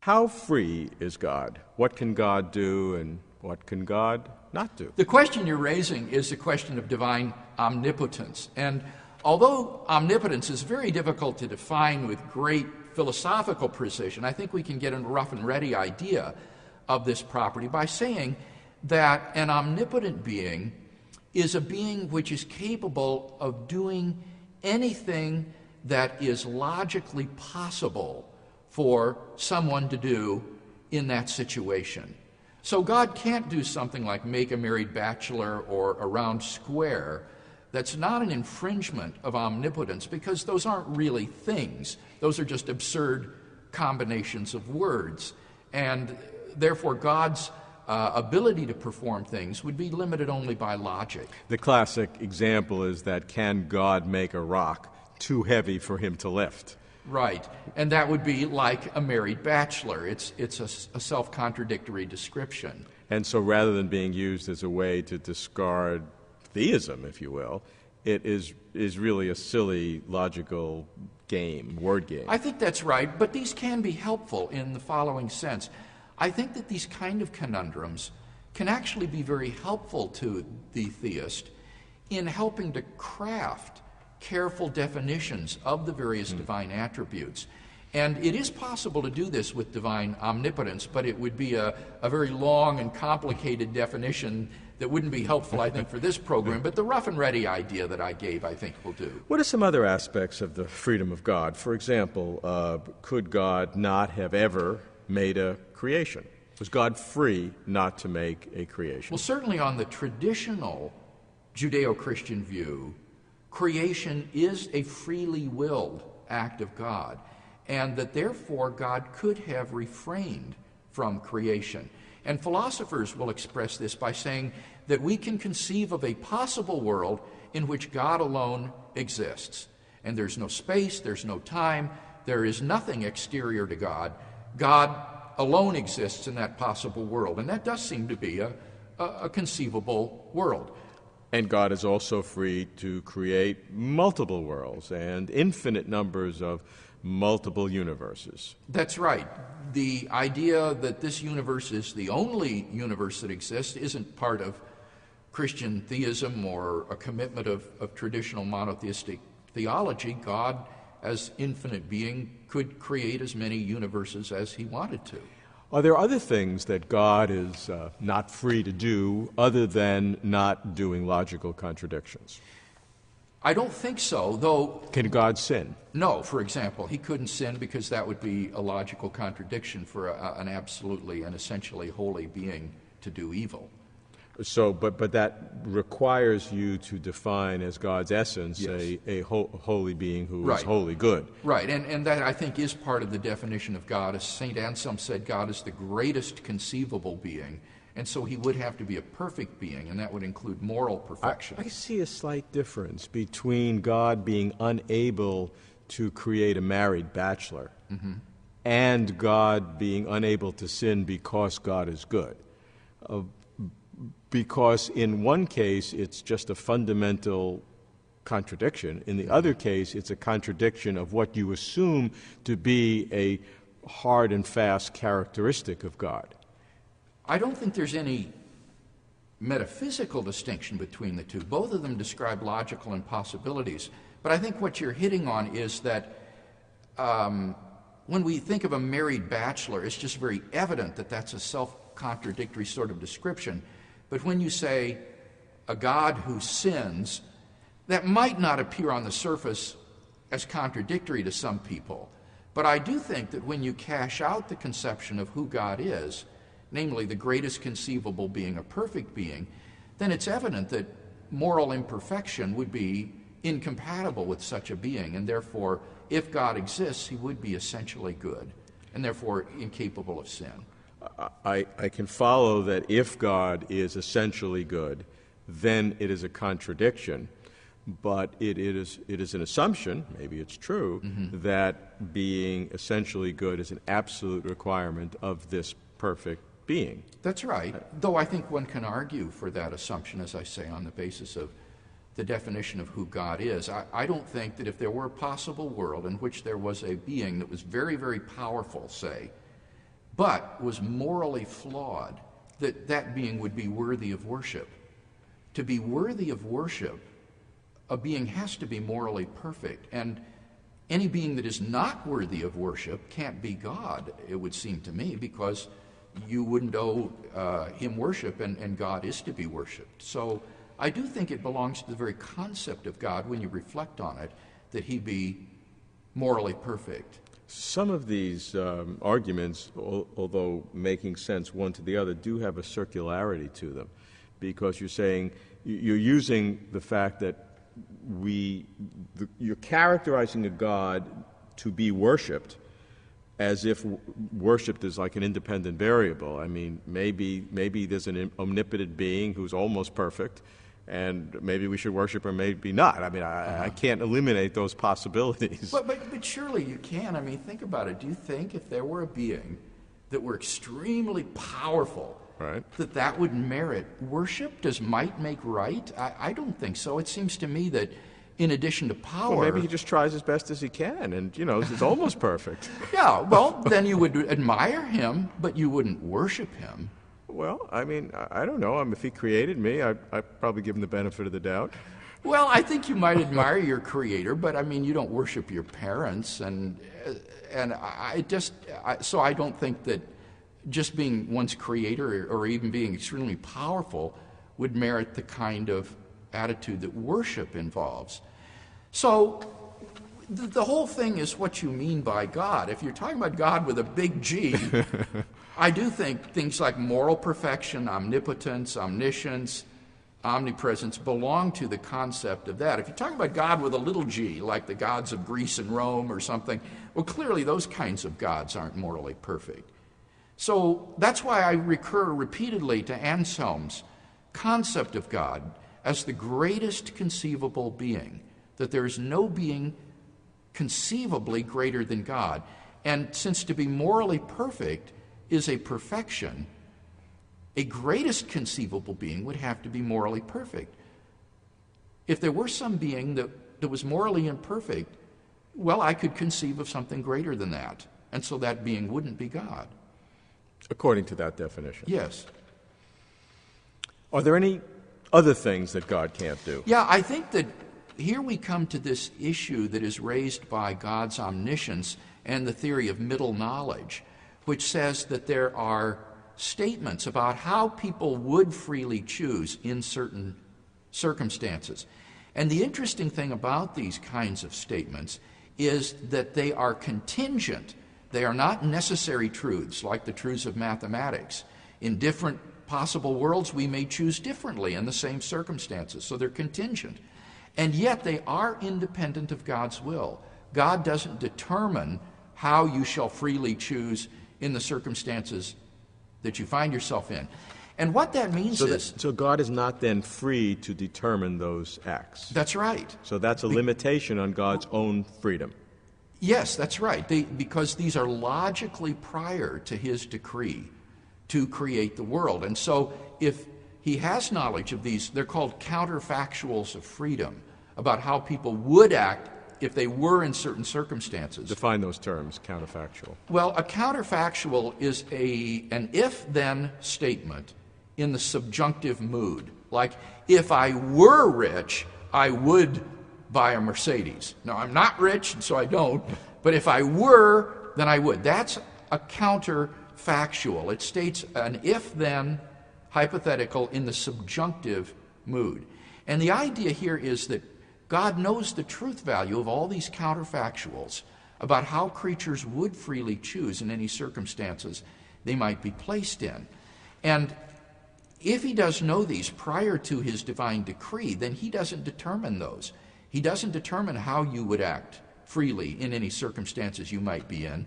How free is God? What can God do and what can God not do? The question you're raising is the question of divine omnipotence. And although omnipotence is very difficult to define with great philosophical precision, I think we can get a rough and ready idea of this property by saying that an omnipotent being is a being which is capable of doing anything that is logically possible for someone to do in that situation. So God can't do something like make a married bachelor or a round square. That's not an infringement of omnipotence, because those aren't really things. Those are just absurd combinations of words. And therefore God's ability to perform things would be limited only by logic. The classic example is that can God make a rock too heavy for him to lift? Right, and that would be like a married bachelor. It's a self-contradictory description. And so rather than being used as a way to discard theism, if you will, it is really a silly logical game, word game. I think that's right, but these can be helpful in the following sense. I think that these kind of conundrums can actually be very helpful to the theist in helping to craft careful definitions of the various divine attributes. And it is possible to do this with divine omnipotence, but it would be a very long and complicated definition that wouldn't be helpful, I think, for this program. But the rough and ready idea that I gave, I think, will do. What are some other aspects of the freedom of God? For example, could God not have ever made a creation? Was God free not to make a creation? Well, certainly on the traditional Judeo-Christian view, creation is a freely willed act of God, and that therefore God could have refrained from creation. And philosophers will express this by saying that we can conceive of a possible world in which God alone exists. And there's no space, there's no time, there is nothing exterior to God. God alone exists in that possible world. And that does seem to be a conceivable world. And God is also free to create multiple worlds and infinite numbers of multiple universes. That's right. The idea that this universe is the only universe that exists isn't part of Christian theism or a commitment of traditional monotheistic theology. God, as infinite being, could create as many universes as he wanted to. Are there other things that God is not free to do other than not doing logical contradictions? I don't think so, though. Can God sin? No, for example. He couldn't sin because that would be a logical contradiction for an absolutely and essentially holy being to do evil. So, but that requires you to define as God's essence a holy being who is wholly good. Right, and that I think is part of the definition of God. As St. Anselm said, God is the greatest conceivable being, and so he would have to be a perfect being, and that would include moral perfection. I see a slight difference between God being unable to create a married bachelor and God being unable to sin because God is good. Because in one case, it's just a fundamental contradiction. In the other case, it's a contradiction of what you assume to be a hard and fast characteristic of God. I don't think there's any metaphysical distinction between the two. Both of them describe logical impossibilities. But I think what you're hitting on is that when we think of a married bachelor, it's just very evident that that's a self-contradictory sort of description. But when you say a God who sins, that might not appear on the surface as contradictory to some people. But I do think that when you cash out the conception of who God is, namely the greatest conceivable being, a perfect being, then it's evident that moral imperfection would be incompatible with such a being, and therefore, if God exists, he would be essentially good, and therefore incapable of sin. I can follow that if God is essentially good, then it is a contradiction, but it is an assumption, maybe it's true, that being essentially good is an absolute requirement of this perfect being. That's right, though I think one can argue for that assumption, as I say, on the basis of the definition of who God is. I don't think that if there were a possible world in which there was a being that was very, very powerful, say, but was morally flawed, that being would be worthy of worship. To be worthy of worship, a being has to be morally perfect, and any being that is not worthy of worship can't be God, it would seem to me, because you wouldn't owe him worship, and God is to be worshiped. So I do think it belongs to the very concept of God, when you reflect on it, that he be morally perfect. Some of these arguments, although making sense one to the other, do have a circularity to them, because you're saying, you're using the fact that you're characterizing a God to be worshipped as if worshipped is like an independent variable. I mean, maybe there's an omnipotent being who's almost perfect, and maybe we should worship or maybe not. I mean, I can't eliminate those possibilities. But surely you can. I mean, think about it. Do you think if there were a being that were extremely powerful, right, that would merit worship? Does might make right? I don't think so. It seems to me that in addition to power... Well, maybe he just tries as best as he can, and, it's almost perfect. Yeah, well, then you would admire him, but you wouldn't worship him. Well, I mean, I don't know. If he created me, I'd probably give him the benefit of the doubt. Well, I think you might admire your creator, but I mean, you don't worship your parents, and so I don't think that just being one's creator or even being extremely powerful would merit the kind of attitude that worship involves. So the whole thing is what you mean by God. If you're talking about God with a big G, I do think things like moral perfection, omnipotence, omniscience, omnipresence belong to the concept of that. If you're talking about God with a little g, like the gods of Greece and Rome or something, well, clearly those kinds of gods aren't morally perfect. So that's why I recur repeatedly to Anselm's concept of God as the greatest conceivable being, that there is no being conceivably greater than God. And since to be morally perfect is a perfection, a greatest conceivable being would have to be morally perfect. If there were some being that was morally imperfect, well, I could conceive of something greater than that, and so that being wouldn't be God. According to that definition. Yes. Are there any other things that God can't do? Yeah, I think that here we come to this issue that is raised by God's omniscience and the theory of middle knowledge, which says that there are statements about how people would freely choose in certain circumstances. And the interesting thing about these kinds of statements is that they are contingent. They are not necessary truths like the truths of mathematics. In different possible worlds, we may choose differently in the same circumstances, so they're contingent. And yet they are independent of God's will. God doesn't determine how you shall freely choose in the circumstances that you find yourself in. And what that means So God is not then free to determine those acts. That's right. So that's a limitation on God's own freedom. Yes, that's right. Because these are logically prior to his decree to create the world. And so if he has knowledge of these, they're called counterfactuals of freedom, about how people would act if they were in certain circumstances. Define those terms, counterfactual. Well, a counterfactual is an if-then statement in the subjunctive mood. Like, if I were rich, I would buy a Mercedes. Now, I'm not rich, and so I don't, but if I were, then I would. That's a counterfactual. It states an if-then hypothetical in the subjunctive mood. And the idea here is that God knows the truth value of all these counterfactuals about how creatures would freely choose in any circumstances they might be placed in. And if he does know these prior to his divine decree, then he doesn't determine those. He doesn't determine how you would act freely in any circumstances you might be in.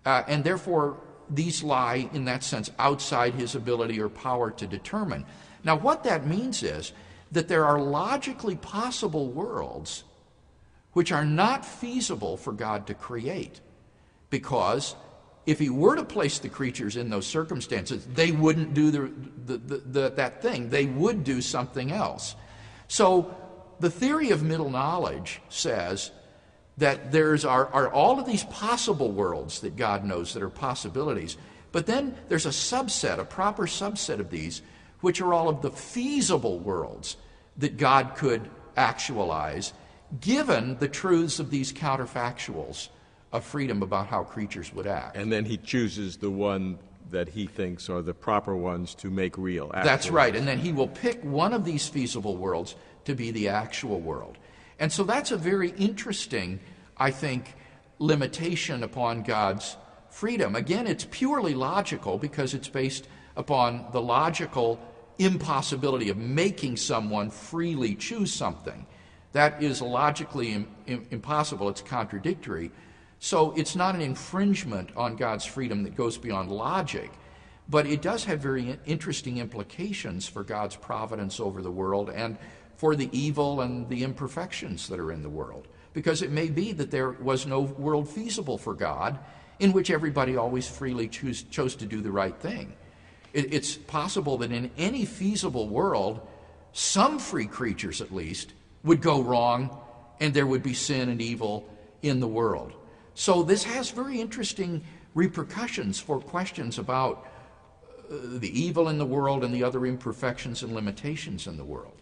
And therefore, these lie, in that sense, outside his ability or power to determine. Now, what that means is that there are logically possible worlds which are not feasible for God to create, because if he were to place the creatures in those circumstances, they wouldn't do that thing. They would do something else. So the theory of middle knowledge says that are all of these possible worlds that God knows that are possibilities, But then there's a subset, a proper subset of these, which are all of the feasible worlds that God could actualize, given the truths of these counterfactuals of freedom about how creatures would act. And then he chooses the one that he thinks are the proper ones to make real. That's right. And then he will pick one of these feasible worlds to be the actual world. And so that's a very interesting, I think, limitation upon God's freedom. Again, it's purely logical because it's based upon the logical impossibility of making someone freely choose something. That is logically impossible. It's contradictory. So it's not an infringement on God's freedom that goes beyond logic, but it does have very interesting implications for God's providence over the world and for the evil and the imperfections that are in the world. Because it may be that there was no world feasible for God in which everybody always freely chose to do the right thing. It's possible that in any feasible world, some free creatures at least would go wrong and there would be sin and evil in the world. So this has very interesting repercussions for questions about the evil in the world and the other imperfections and limitations in the world.